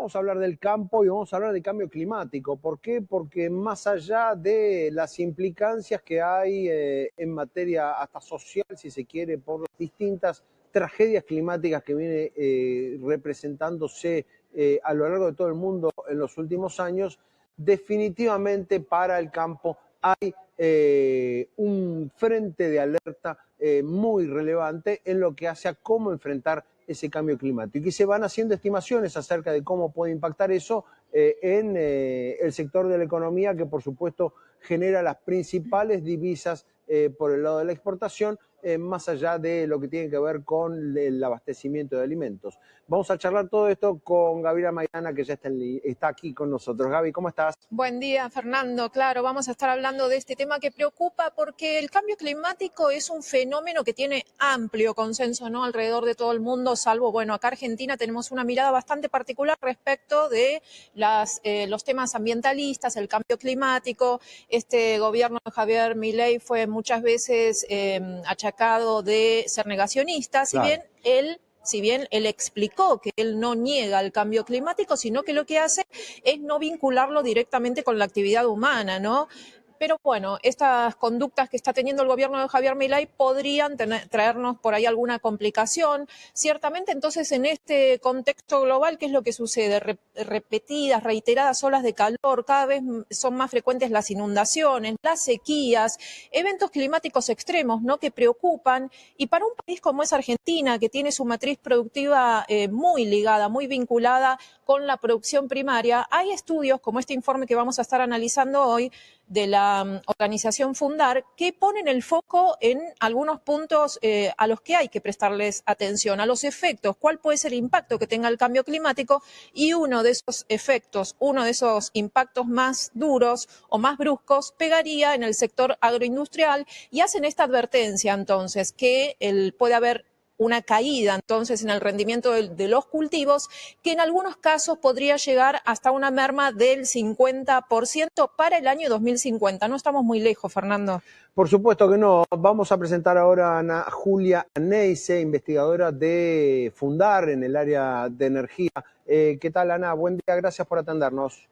vamos a hablar del campo y vamos a hablar del cambio climático. ¿Por qué? Porque más allá de las implicancias que hay en materia hasta social, si se quiere, por las distintas tragedias climáticas que viene representándose a lo largo de todo el mundo en los últimos años, definitivamente para el campo hay un frente de alerta muy relevante en lo que hace a cómo enfrentar ese cambio climático. Y se van haciendo estimaciones acerca de cómo puede impactar eso en el sector de la economía, que por supuesto genera las principales divisas por el lado de la exportación, más allá de lo que tiene que ver con el abastecimiento de alimentos. Vamos a charlar todo esto con Gabriela Maidana, que ya está aquí con nosotros. Gaby, ¿cómo estás? Buen día, Fernando. Claro, vamos a estar hablando de este tema que preocupa porque el cambio climático es un fenómeno que tiene amplio consenso, ¿no?, alrededor de todo el mundo, salvo, bueno, acá Argentina tenemos una mirada bastante particular respecto de los temas ambientalistas, el cambio climático. Este gobierno de Javier Milei fue muchas veces achacado de ser negacionista, Claro. si bien él explicó que él no niega el cambio climático, sino que lo que hace es no vincularlo directamente con la actividad humana, ¿no? Pero bueno, estas conductas que está teniendo el gobierno de Javier Milei podrían traernos por ahí alguna complicación. Ciertamente, entonces, en este contexto global, ¿qué es lo que sucede? Repetidas, reiteradas olas de calor, cada vez son más frecuentes las inundaciones, las sequías, eventos climáticos extremos, ¿no?, que preocupan. Y para un país como es Argentina, que tiene su matriz productiva muy ligada, muy vinculada con la producción primaria, hay estudios como este informe que vamos a estar analizando hoy de la organización Fundar, que ponen el foco en algunos puntos a los que hay que prestarles atención, a los efectos, cuál puede ser el impacto que tenga el cambio climático, y uno de esos efectos, uno de esos impactos más duros o más bruscos pegaría en el sector agroindustrial, y hacen esta advertencia entonces que puede haber una caída entonces en el rendimiento de los cultivos, que en algunos casos podría llegar hasta una merma del 50% para el año 2050. No estamos muy lejos, Fernando. Por supuesto que no. Vamos a presentar ahora a Ana Julia Neise, investigadora de Fundar en el área de energía. ¿Qué tal, Ana? Buen día, gracias por atendernos.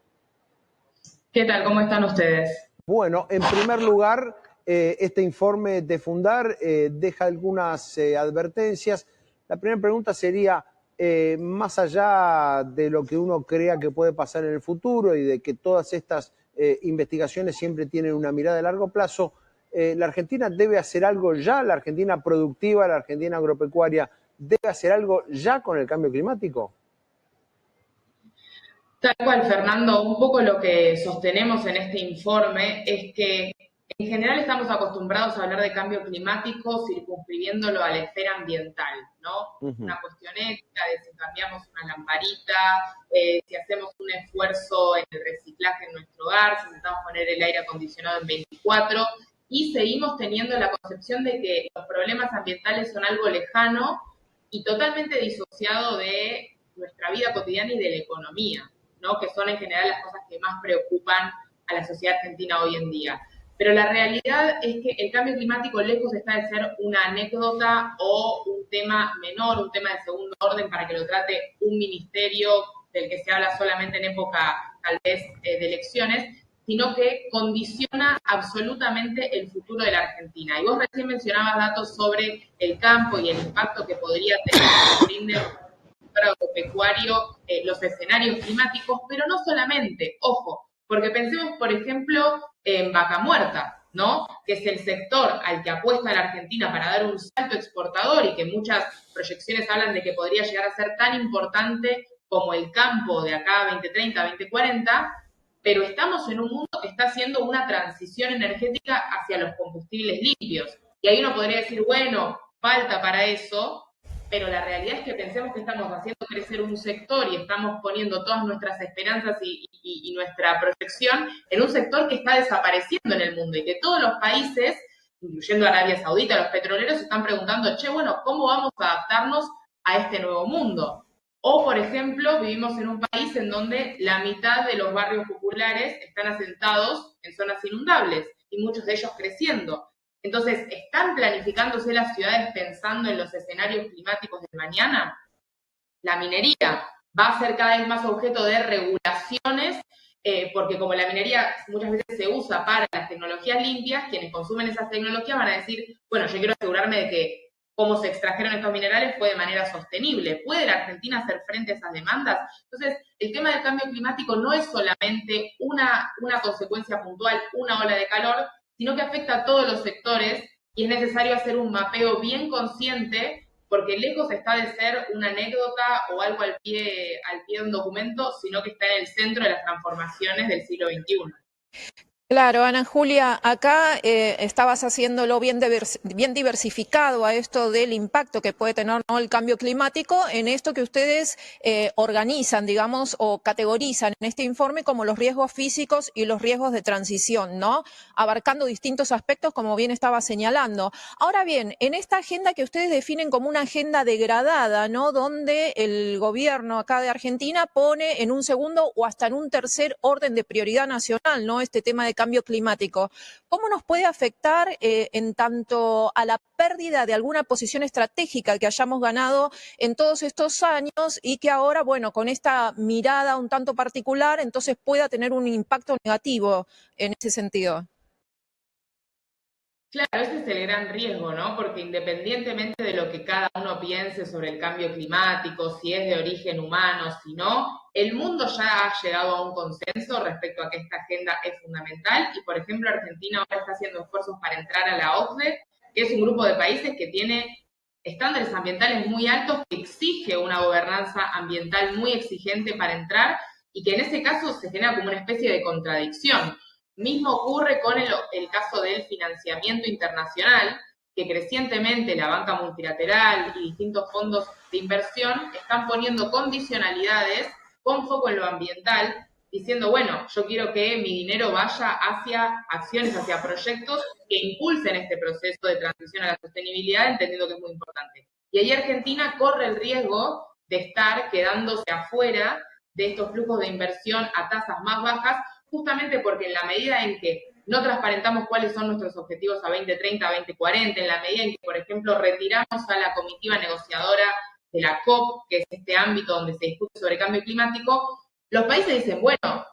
¿Qué tal? ¿Cómo están ustedes? Bueno, en primer lugar, este informe de Fundar deja algunas advertencias. La primera pregunta sería, más allá de lo que uno crea que puede pasar en el futuro y de que todas estas investigaciones siempre tienen una mirada de largo plazo, ¿la Argentina debe hacer algo ya? ¿La Argentina productiva, la Argentina agropecuaria, debe hacer algo ya con el cambio climático? Tal cual, Fernando, un poco lo que sostenemos en este informe es que en general estamos acostumbrados a hablar de cambio climático circunscribiéndolo a la esfera ambiental, ¿no? Una cuestión ética de si cambiamos una lamparita, si hacemos un esfuerzo en el reciclaje en nuestro hogar, si intentamos poner el aire acondicionado en 24, y seguimos teniendo la concepción de que los problemas ambientales son algo lejano y totalmente disociado de nuestra vida cotidiana y de la economía, ¿no?, que son en general las cosas que más preocupan a la sociedad argentina hoy en día. Pero la realidad es que el cambio climático lejos está de ser una anécdota o un tema menor, un tema de segundo orden para que lo trate un ministerio del que se habla solamente en época tal vez de elecciones, sino que condiciona absolutamente el futuro de la Argentina. Y vos recién mencionabas datos sobre el campo y el impacto que podría tener que brinde agropecuario los escenarios climáticos, pero no solamente, ojo, porque pensemos, por ejemplo, en Vaca Muerta, ¿no?, que es el sector al que apuesta la Argentina para dar un salto exportador y que muchas proyecciones hablan de que podría llegar a ser tan importante como el campo de acá a 2030, 2040, pero estamos en un mundo que está haciendo una transición energética hacia los combustibles limpios. Y ahí uno podría decir, bueno, falta para eso, pero la realidad es que pensemos que estamos haciendo crecer un sector y estamos poniendo todas nuestras esperanzas y nuestra proyección en un sector que está desapareciendo en el mundo y que todos los países, incluyendo Arabia Saudita, los petroleros, se están preguntando, bueno, ¿cómo vamos a adaptarnos a este nuevo mundo? O, por ejemplo, vivimos en un país en donde la mitad de los barrios populares están asentados en zonas inundables y muchos de ellos creciendo. Entonces, ¿están planificándose las ciudades pensando en los escenarios climáticos de mañana? La minería, va a ser cada vez más objeto de regulaciones, porque como la minería muchas veces se usa para las tecnologías limpias, quienes consumen esas tecnologías van a decir, bueno, yo quiero asegurarme de que cómo se extrajeron estos minerales fue de manera sostenible. ¿Puede la Argentina hacer frente a esas demandas? Entonces, el tema del cambio climático no es solamente una consecuencia puntual, una ola de calor, sino que afecta a todos los sectores y es necesario hacer un mapeo bien consciente porque lejos está de ser una anécdota o algo al pie de un documento, sino que está en el centro de las transformaciones del siglo XXI. Claro, Ana Julia, acá estabas haciéndolo bien diversificado a esto del impacto que puede tener, ¿no?, el cambio climático en esto que ustedes organizan, digamos, o categorizan en este informe como los riesgos físicos y los riesgos de transición, ¿no? Abarcando distintos aspectos, como bien estaba señalando. Ahora bien, en esta agenda que ustedes definen como una agenda degradada, ¿no?, donde el gobierno acá de Argentina pone en un segundo o hasta en un tercer orden de prioridad nacional, ¿no?, este tema de cambio climático. ¿Cómo nos puede afectar en tanto a la pérdida de alguna posición estratégica que hayamos ganado en todos estos años y que ahora, bueno, con esta mirada un tanto particular, entonces pueda tener un impacto negativo en ese sentido? Claro, ese es el gran riesgo, ¿no? Porque independientemente de lo que cada uno piense sobre el cambio climático, si es de origen humano, si no, el mundo ya ha llegado a un consenso respecto a que esta agenda es fundamental y, por ejemplo, Argentina ahora está haciendo esfuerzos para entrar a la OCDE, que es un grupo de países que tiene estándares ambientales muy altos, que exige una gobernanza ambiental muy exigente para entrar y que en ese caso se genera como una especie de contradicción. Mismo ocurre con el caso del financiamiento internacional, que crecientemente la banca multilateral y distintos fondos de inversión están poniendo condicionalidades con foco en lo ambiental, diciendo, bueno, yo quiero que mi dinero vaya hacia acciones, hacia proyectos que impulsen este proceso de transición a la sostenibilidad, entendiendo que es muy importante. Y ahí Argentina corre el riesgo de estar quedándose afuera de estos flujos de inversión a tasas más bajas, justamente porque en la medida en que no transparentamos cuáles son nuestros objetivos a 2030, a 2040, en la medida en que, por ejemplo, retiramos a la comitiva negociadora de la COP, que es este ámbito donde se discute sobre cambio climático, los países dicen, bueno,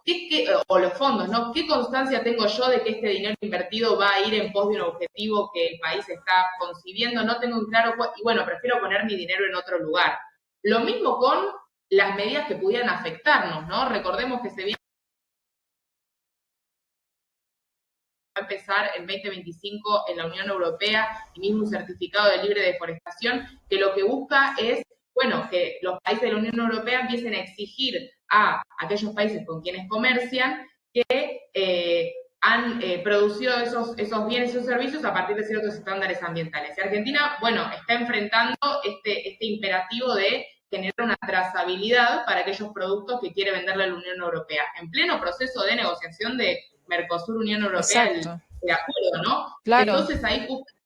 o los fondos, ¿no? ¿Qué constancia tengo yo de que este dinero invertido va a ir en pos de un objetivo que el país está concibiendo? No tengo un claro, y bueno, prefiero poner mi dinero en otro lugar. Lo mismo con las medidas que pudieran afectarnos, ¿no? Recordemos que se viene a empezar en 2025 en la Unión Europea y mismo un certificado de libre deforestación que lo que busca es, bueno, que los países de la Unión Europea empiecen a exigir a aquellos países con quienes comercian que han producido esos bienes y esos servicios a partir de ciertos estándares ambientales. Y Argentina, bueno, está enfrentando este imperativo de generar una trazabilidad para aquellos productos que quiere venderle a la Unión Europea, en pleno proceso de negociación de Mercosur, Unión Europea, Exacto, de acuerdo, ¿no? claro. Entonces ahí justamente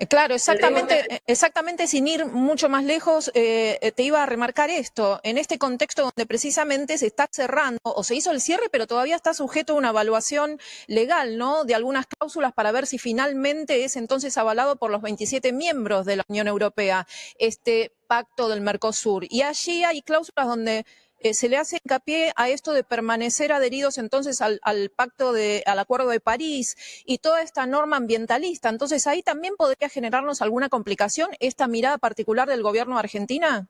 Claro, el riesgo que... exactamente, sin ir mucho más lejos, te iba a remarcar esto, en este contexto donde precisamente se está cerrando o se hizo el cierre, pero todavía está sujeto a una evaluación legal, ¿no?, de algunas cláusulas para ver si finalmente es entonces avalado por los 27 miembros de la Unión Europea, este pacto del Mercosur. Y allí hay cláusulas donde se le hace hincapié a esto de permanecer adheridos entonces al al Acuerdo de París y toda esta norma ambientalista. Entonces, ¿ahí también podría generarnos alguna complicación esta mirada particular del gobierno de Argentina?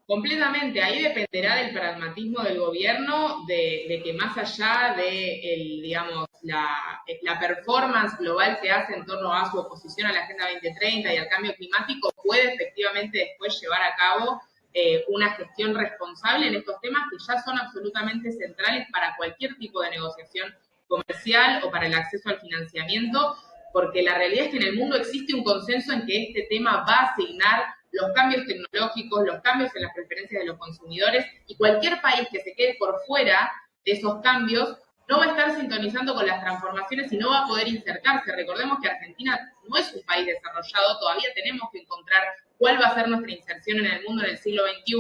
Completamente, ahí dependerá del pragmatismo del gobierno, de que más allá de digamos, la performance global que hace en torno a su oposición a la Agenda 2030 y al cambio climático, puede efectivamente después llevar a cabo una gestión responsable en estos temas que ya son absolutamente centrales para cualquier tipo de negociación comercial o para el acceso al financiamiento, porque la realidad es que en el mundo existe un consenso en que este tema va a asignar los cambios tecnológicos, los cambios en las preferencias de los consumidores y cualquier país que se quede por fuera de esos cambios no va a estar sintonizando con las transformaciones y no va a poder insertarse. Recordemos que Argentina no es un país desarrollado, todavía tenemos que encontrar cuál va a ser nuestra inserción en el mundo en el siglo XXI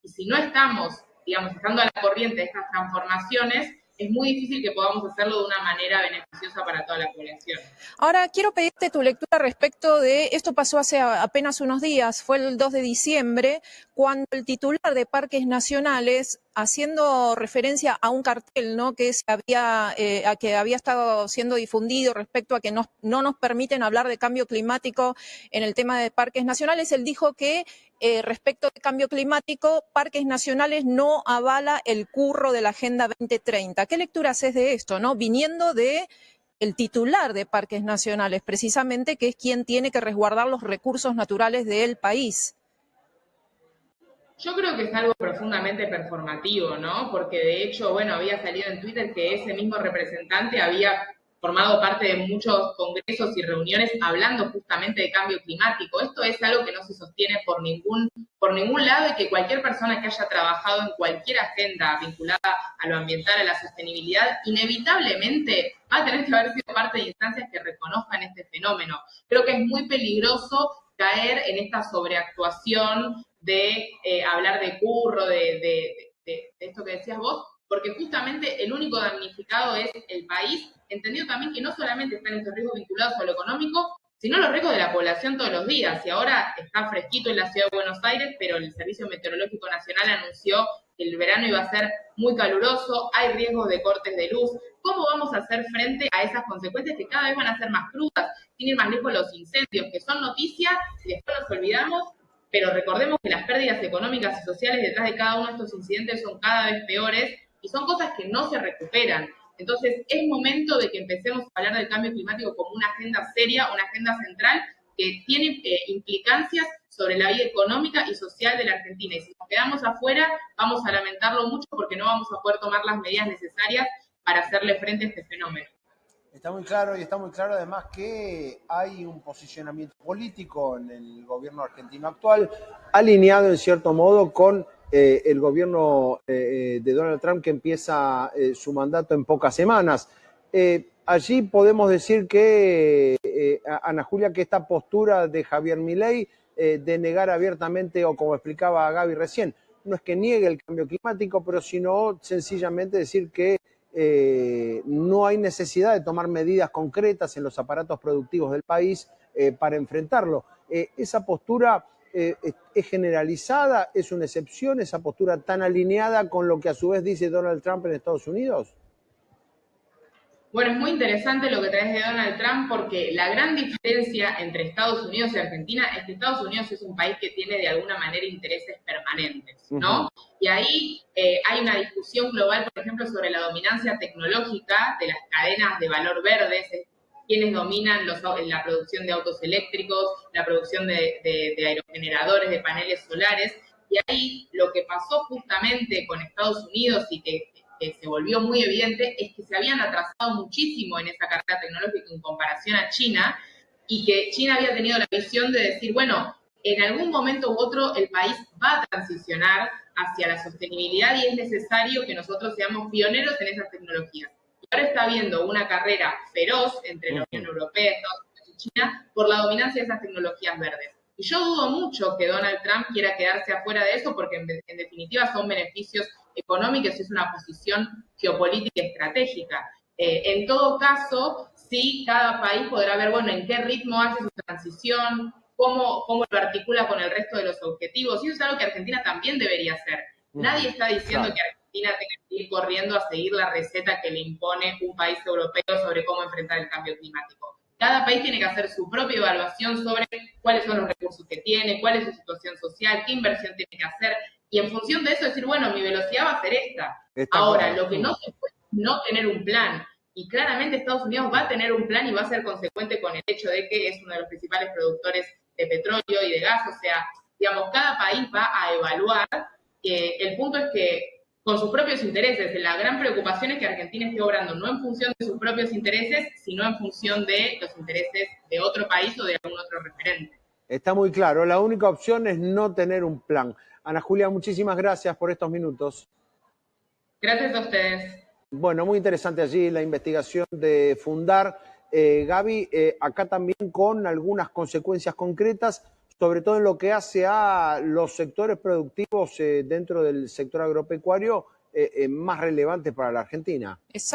y si no estamos, digamos, estando a la corriente de estas transformaciones, es muy difícil que podamos hacerlo de una manera beneficiosa para toda la población. Ahora, quiero pedirte tu lectura respecto de, esto pasó hace apenas unos días, fue el 2 de diciembre, cuando el titular de Parques Nacionales, haciendo referencia a un cartel, ¿no?, que que había estado siendo difundido respecto a que no nos permiten hablar de cambio climático en el tema de Parques Nacionales, él dijo que respecto de cambio climático, Parques Nacionales no avala el curro de la Agenda 2030. ¿Qué lectura haces de esto, no? Viniendo de el titular de Parques Nacionales, precisamente, que es quien tiene que resguardar los recursos naturales del país. Yo creo que es algo profundamente performativo, ¿no? Porque de hecho, bueno, había salido en Twitter que ese mismo representante había formado parte de muchos congresos y reuniones hablando justamente de cambio climático. Esto es algo que no se sostiene por ningún lado y que cualquier persona que haya trabajado en cualquier agenda vinculada a lo ambiental, a la sostenibilidad, inevitablemente va a tener que haber sido parte de instancias que reconozcan este fenómeno. Creo que es muy peligroso caer en esta sobreactuación de hablar de curro, de esto que decías vos, porque justamente el único damnificado es el país, entendido también que no solamente están estos riesgos vinculados a lo económico, sino los riesgos de la población todos los días. Y ahora está fresquito en la ciudad de Buenos Aires, pero el Servicio Meteorológico Nacional anunció que el verano iba a ser muy caluroso, hay riesgos de cortes de luz. ¿Cómo vamos a hacer frente a esas consecuencias que cada vez van a ser más crudas? Sin ir más lejos, los incendios, que son noticias y después nos olvidamos, pero recordemos que las pérdidas económicas y sociales detrás de cada uno de estos incidentes son cada vez peores y son cosas que no se recuperan. Entonces, es momento de que empecemos a hablar del cambio climático como una agenda seria, una agenda central que tiene implicancias sobre la vida económica y social de la Argentina. Y si nos quedamos afuera, vamos a lamentarlo mucho porque no vamos a poder tomar las medidas necesarias para hacerle frente a este fenómeno. Está muy claro y está muy claro además que hay un posicionamiento político en el gobierno argentino actual, alineado en cierto modo con el gobierno de Donald Trump que empieza su mandato en pocas semanas. Allí podemos decir que, Ana Julia, que esta postura de Javier Milei de negar abiertamente, o como explicaba Gaby recién, no es que niegue el cambio climático, pero sino sencillamente decir que no hay necesidad de tomar medidas concretas en los aparatos productivos del país para enfrentarlo. Esa postura es generalizada, es una excepción, esa postura tan alineada con lo que a su vez dice Donald Trump en Estados Unidos. Bueno, es muy interesante lo que traes de Donald Trump porque la gran diferencia entre Estados Unidos y Argentina es que Estados Unidos es un país que tiene de alguna manera intereses permanentes, ¿no? Y ahí hay una discusión global, por ejemplo, sobre la dominancia tecnológica de las cadenas de valor verdes, quienes dominan la producción de autos eléctricos, la producción de aerogeneradores, de paneles solares, y ahí lo que pasó justamente con Estados Unidos y que se volvió muy evidente es que se habían atrasado muchísimo en esa carrera tecnológica en comparación a China y que China había tenido la visión de decir, bueno, en algún momento u otro el país va a transicionar hacia la sostenibilidad y es necesario que nosotros seamos pioneros en esas tecnologías. Y ahora está habiendo una carrera feroz entre la Unión Europea, Estados Unidos y China por la dominancia de esas tecnologías verdes. Y yo dudo mucho que Donald Trump quiera quedarse afuera de eso porque en definitiva son beneficios económicos y es una posición geopolítica estratégica. En todo caso, sí, cada país podrá ver, bueno, en qué ritmo hace su transición, cómo lo articula con el resto de los objetivos. Y eso es algo que Argentina también debería hacer. Nadie está diciendo que Argentina tenga que ir corriendo a seguir la receta que le impone un país europeo sobre cómo enfrentar el cambio climático. Cada país tiene que hacer su propia evaluación sobre cuáles son los recursos que tiene, cuál es su situación social, qué inversión tiene que hacer, y en función de eso decir, bueno, mi velocidad va a ser esta. Ahora, claro, lo que no se puede es no tener un plan, y claramente Estados Unidos va a tener un plan y va a ser consecuente con el hecho de que es uno de los principales productores de petróleo y de gas, o sea, digamos, cada país va a evaluar, el punto es que con sus propios intereses. La gran preocupación es que Argentina esté obrando no en función de sus propios intereses, sino en función de los intereses de otro país o de algún otro referente. Está muy claro, la única opción es no tener un plan. Ana Julia, muchísimas gracias por estos minutos. Gracias a ustedes. Bueno, muy interesante allí la investigación de Fundar. Gaby, acá también con algunas consecuencias concretas, sobre todo en lo que hace a los sectores productivos dentro del sector agropecuario más relevantes para la Argentina. Exacto.